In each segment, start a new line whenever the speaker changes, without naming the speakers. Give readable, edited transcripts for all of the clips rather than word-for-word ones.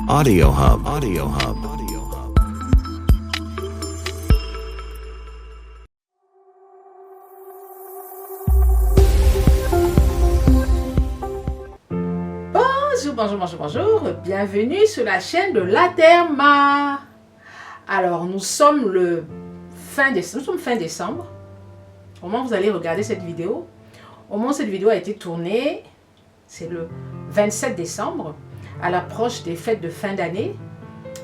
Audio Hub. Audio Hub. Audio Hub.
Bonjour, bienvenue sur la chaîne de Laterma. Alors, nous sommes fin décembre. Au moment où vous allez regarder cette vidéo, au moment où cette vidéo a été tournée, c'est le 27 décembre, à l'approche des fêtes de fin d'année.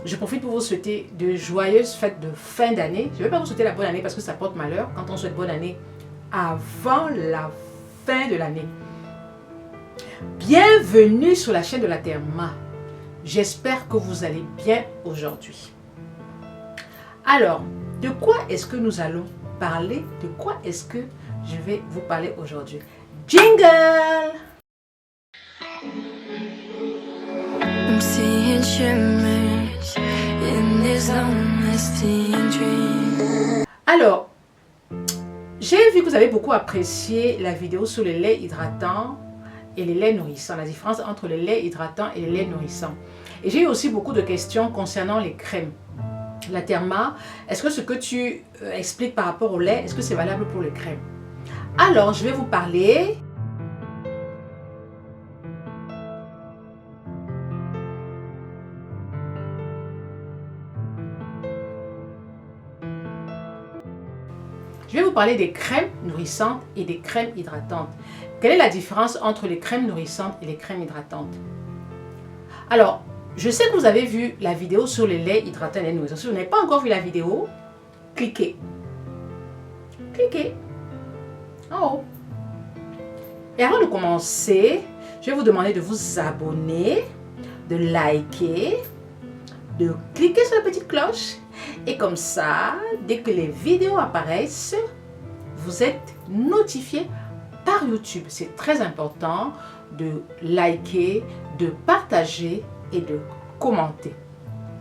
Je profite pour vous souhaiter de joyeuses fêtes de fin d'année. Je ne vais pas vous souhaiter la bonne année parce que ça porte malheur quand on souhaite bonne année avant la fin de l'année. Bienvenue sur la chaîne de Laterma. J'espère que vous allez bien aujourd'hui. Alors, de quoi est-ce que nous allons parler? De quoi est-ce que je vais vous parler aujourd'hui? Jingle!
I'm seeing shimmers in this long-lasting dream.
Alors, j'ai vu que vous avez beaucoup apprécié la vidéo sur les laits hydratants et les laits nourrissants, la différence entre les laits hydratants et les laits nourrissants. Et j'ai eu aussi beaucoup de questions concernant les crèmes. Laterma, est-ce que ce que tu expliques par rapport au lait, est-ce que c'est valable pour les crèmes? Alors, je vais vous parler des crèmes nourrissantes et des crèmes hydratantes. Quelle est la différence entre les crèmes nourrissantes et les crèmes hydratantes? Alors, je sais que vous avez vu la vidéo sur les laits hydratants et les nourrissants. Si vous n'avez pas encore vu la vidéo, cliquez. Cliquez en haut. Et avant de commencer, je vais vous demander de vous abonner, de liker, de cliquer sur la petite cloche. Et comme ça, dès que les vidéos apparaissent, vous êtes notifié par YouTube. C'est très important de liker, de partager et de commenter.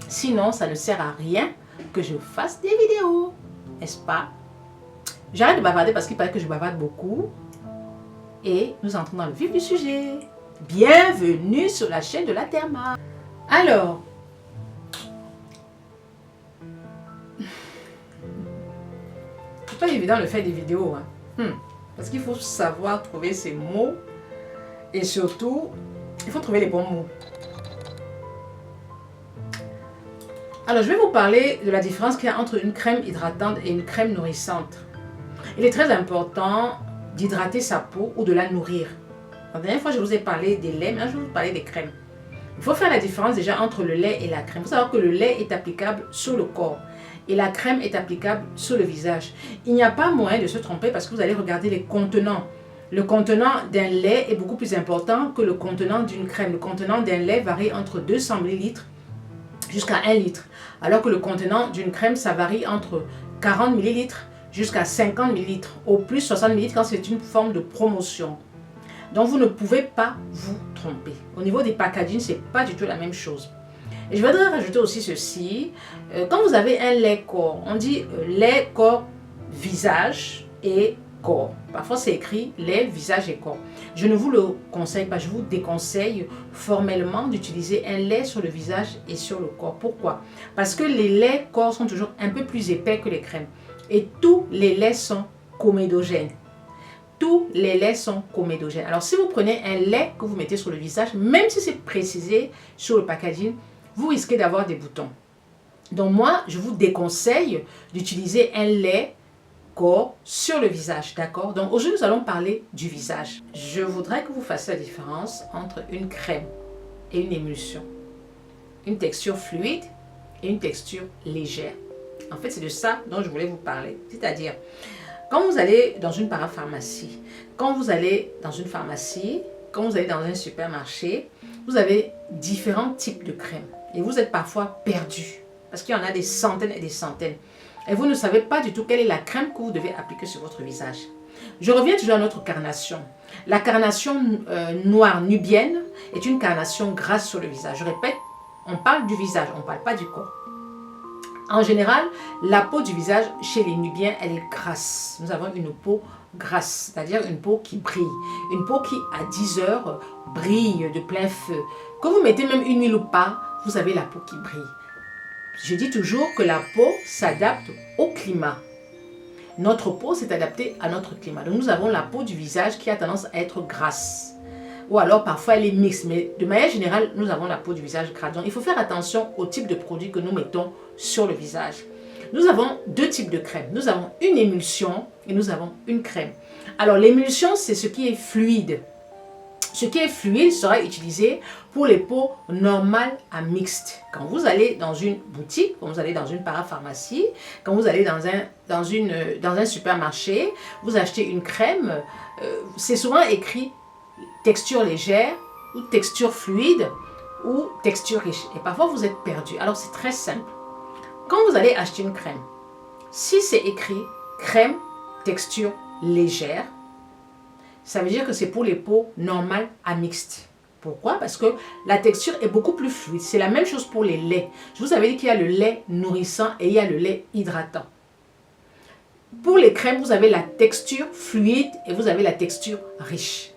Sinon, ça ne sert à rien que je fasse des vidéos. N'est-ce pas? J'arrête de bavarder parce qu'il paraît que je bavarde beaucoup. Et nous entrons dans le vif du sujet. Bienvenue sur la chaîne de Laterma. Alors, c'est pas évident de faire des vidéos. Parce qu'il faut savoir trouver ces mots. Et surtout, il faut trouver les bons mots. Alors, je vais vous parler de la différence qu'il y a entre une crème hydratante et une crème nourrissante. Il est très important d'hydrater sa peau ou de la nourrir. La dernière fois, je vous ai parlé des laits, maintenant je vais vous parler des crèmes. Il faut faire la différence déjà entre le lait et la crème. Il faut savoir que le lait est applicable sur le corps et la crème est applicable sur le visage. Il n'y a pas moyen de se tromper parce que vous allez regarder les contenants. Le contenant d'un lait est beaucoup plus important que le contenant d'une crème. Le contenant d'un lait varie entre 200 ml jusqu'à 1 litre. Alors que le contenant d'une crème, ça varie entre 40 ml jusqu'à 50 ml. Au plus 60 ml quand c'est une forme de promotion. Donc vous ne pouvez pas vous tromper. Au niveau des packaging, ce n'est pas du tout la même chose. Et je voudrais rajouter aussi ceci. Quand vous avez un lait corps, on dit lait corps visage et corps. Parfois c'est écrit lait visage et corps. Je ne vous le conseille pas, je vous déconseille formellement d'utiliser un lait sur le visage et sur le corps. Pourquoi? Parce que les laits corps sont toujours un peu plus épais que les crèmes. Et tous les laits sont comédogènes. Tous les laits sont comédogènes. Alors si vous prenez un lait que vous mettez sur le visage, même si c'est précisé sur le packaging, vous risquez d'avoir des boutons. Donc moi, je vous déconseille d'utiliser un lait corps sur le visage, d'accord? Donc aujourd'hui, nous allons parler du visage. Je voudrais que vous fassiez la différence entre une crème et une émulsion. Une texture fluide et une texture légère. En fait, c'est de ça dont je voulais vous parler. C'est-à-dire, quand vous allez dans une parapharmacie, quand vous allez dans une pharmacie, quand vous allez dans un supermarché, vous avez différents types de crèmes. Et vous êtes parfois perdu. Parce qu'il y en a des centaines et des centaines. Et vous ne savez pas du tout quelle est la crème que vous devez appliquer sur votre visage. Je reviens toujours à notre carnation. La carnation noire nubienne est une carnation grasse sur le visage. Je répète, on parle du visage, on ne parle pas du corps. En général, la peau du visage chez les Nubiens, elle est grasse. Nous avons une peau grasse, c'est-à-dire une peau qui brille. Une peau qui, à 10 heures, brille de plein feu. Que vous mettez même une huile ou pas, vous avez la peau qui brille. Je dis toujours que la peau s'adapte au climat. Notre peau s'est adaptée à notre climat. Donc nous avons la peau du visage qui a tendance à être grasse. Ou alors parfois elle est mixte, mais de manière générale, nous avons la peau du visage grasse. Donc il faut faire attention au type de produit que nous mettons sur le visage. Nous avons deux types de crèmes. Nous avons une émulsion et nous avons une crème. Alors l'émulsion, c'est ce qui est fluide. Ce qui est fluide sera utilisé pour les peaux normales à mixtes. Quand vous allez dans une boutique, quand vous allez dans une parapharmacie, quand vous allez dans un supermarché, vous achetez une crème, c'est souvent écrit texture légère ou texture fluide ou texture riche. Et parfois vous êtes perdu. Alors c'est très simple. Quand vous allez acheter une crème, si c'est écrit crème texture légère, ça veut dire que c'est pour les peaux normales à mixtes. Pourquoi? Parce que la texture est beaucoup plus fluide. C'est la même chose pour les laits. Je vous avais dit qu'il y a le lait nourrissant et il y a le lait hydratant. Pour les crèmes, vous avez la texture fluide et vous avez la texture riche.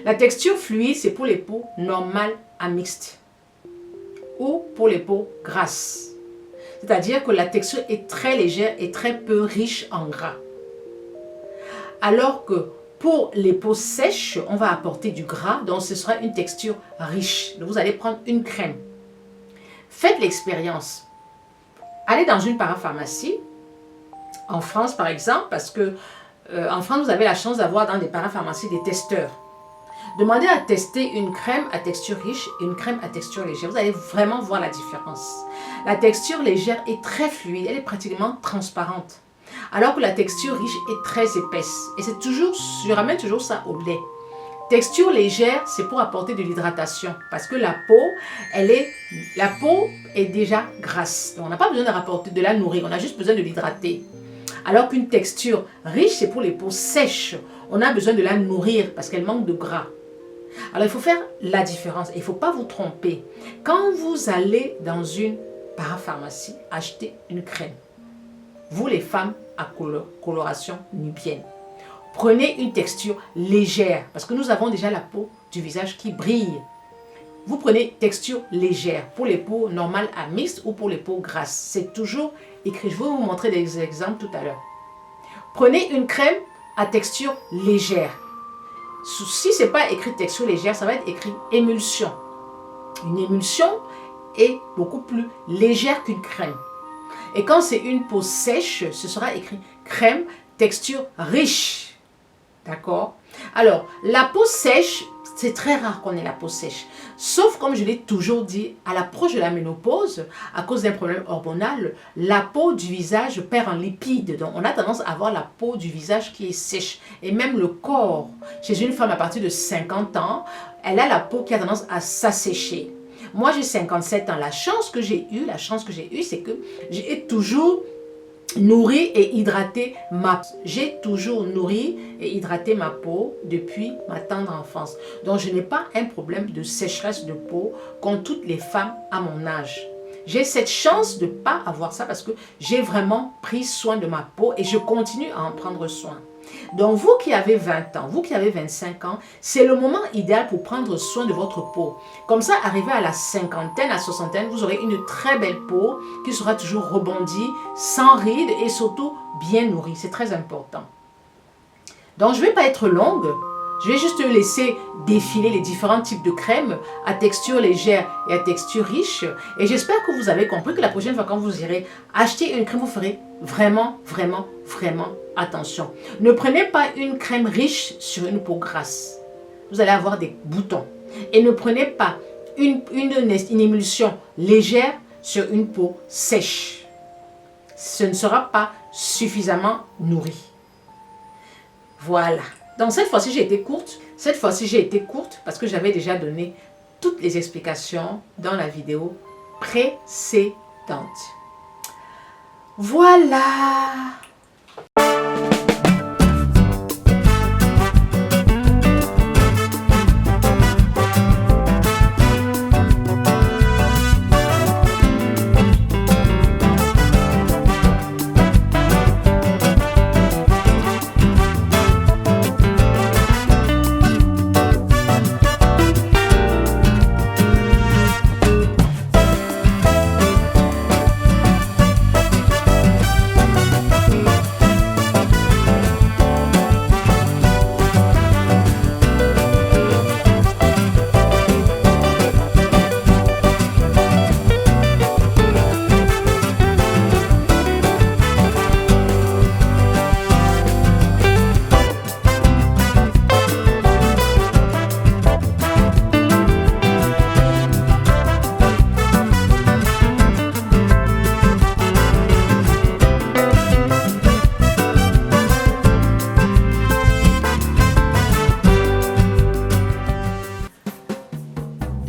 La texture fluide, c'est pour les peaux normales à mixtes ou pour les peaux grasses. C'est-à-dire que la texture est très légère et très peu riche en gras. Alors que pour les peaux sèches, on va apporter du gras, donc ce sera une texture riche. Donc vous allez prendre une crème. Faites l'expérience. Allez dans une parapharmacie, en France par exemple, parce que en France vous avez la chance d'avoir dans des parapharmacies des testeurs. Demandez à tester une crème à texture riche et une crème à texture légère. Vous allez vraiment voir la différence. La texture légère est très fluide, elle est pratiquement transparente. Alors que la texture riche est très épaisse. Et c'est toujours, je ramène toujours ça au lait. Texture légère, c'est pour apporter de l'hydratation. Parce que la peau est déjà grasse. Donc on n'a pas besoin de rapporter de la nourrir, on a juste besoin de l'hydrater. Alors qu'une texture riche, c'est pour les peaux sèches. On a besoin de la nourrir parce qu'elle manque de gras. Alors il faut faire la différence. Il ne faut pas vous tromper. Quand vous allez dans une parapharmacie acheter une crème, vous les femmes à coloration nubienne, prenez une texture légère parce que nous avons déjà la peau du visage qui brille. Vous prenez texture légère pour les peaux normales à mixtes ou pour les peaux grasses. C'est toujours écrit. Je vais vous montrer des exemples tout à l'heure. Prenez une crème à texture légère. Si ce n'est pas écrit texture légère, ça va être écrit émulsion. Une émulsion est beaucoup plus légère qu'une crème. Et quand c'est une peau sèche, ce sera écrit crème texture riche. D'accord? Alors, la peau sèche, c'est très rare qu'on ait la peau sèche. Sauf, comme je l'ai toujours dit, à l'approche de la ménopause, à cause d'un problème hormonal, la peau du visage perd en lipides. Donc, on a tendance à avoir la peau du visage qui est sèche. Et même le corps, chez une femme à partir de 50 ans, elle a la peau qui a tendance à s'assécher. Moi, j'ai 57 ans. La chance que j'ai eue, c'est que j'ai toujours nourri et hydraté ma peau. J'ai toujours nourri et hydraté ma peau depuis ma tendre enfance. Donc, je n'ai pas un problème de sécheresse de peau comme toutes les femmes à mon âge. J'ai cette chance de ne pas avoir ça parce que j'ai vraiment pris soin de ma peau et je continue à en prendre soin. Donc, vous qui avez 20 ans, vous qui avez 25 ans, c'est le moment idéal pour prendre soin de votre peau. Comme ça, arrivé à la cinquantaine, à la soixantaine, vous aurez une très belle peau qui sera toujours rebondie, sans rides et surtout bien nourrie. C'est très important. Donc, je ne vais pas être longue. Je vais juste laisser défiler les différents types de crèmes à texture légère et à texture riche. Et j'espère que vous avez compris que la prochaine fois quand vous irez acheter une crème, vous ferez vraiment attention. Ne prenez pas une crème riche sur une peau grasse. Vous allez avoir des boutons. Et ne prenez pas une émulsion légère sur une peau sèche. Ce ne sera pas suffisamment nourri. Voilà. Donc cette fois-ci, j'ai été courte. Cette fois-ci, j'ai été courte parce que j'avais déjà donné toutes les explications dans la vidéo précédente. Voilà.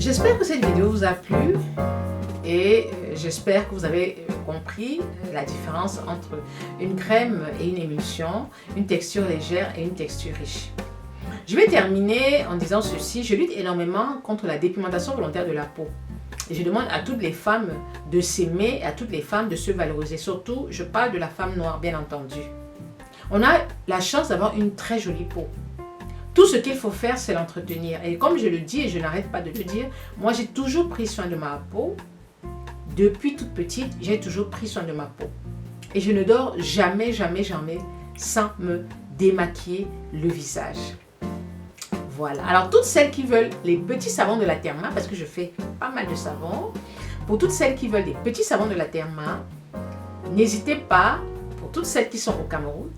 J'espère que cette vidéo vous a plu et j'espère que vous avez compris la différence entre une crème et une émulsion, une texture légère et une texture riche. Je vais terminer en disant ceci, je lutte énormément contre la dépigmentation volontaire de la peau. Et je demande à toutes les femmes de s'aimer, à toutes les femmes de se valoriser. Surtout, je parle de la femme noire, bien entendu. On a la chance d'avoir une très jolie peau. Tout ce qu'il faut faire, c'est l'entretenir. Et comme je le dis et je n'arrête pas de le dire, moi j'ai toujours pris soin de ma peau. Depuis toute petite, j'ai toujours pris soin de ma peau. Et je ne dors jamais, jamais, jamais sans me démaquiller le visage. Voilà. Alors toutes celles qui veulent les petits savons de la Therma, parce que je fais pas mal de savons, pour toutes celles qui veulent des petits savons de la Therma, n'hésitez pas, pour toutes celles qui sont au Cameroun,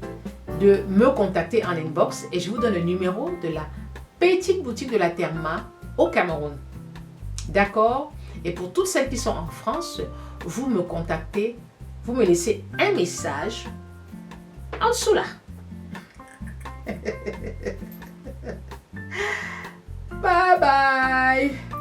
de me contacter en inbox et je vous donne le numéro de la petite boutique de la Therma au Cameroun. D'accord? Et pour toutes celles qui sont en France, vous me contactez, vous me laissez un message en dessous là. Bye bye!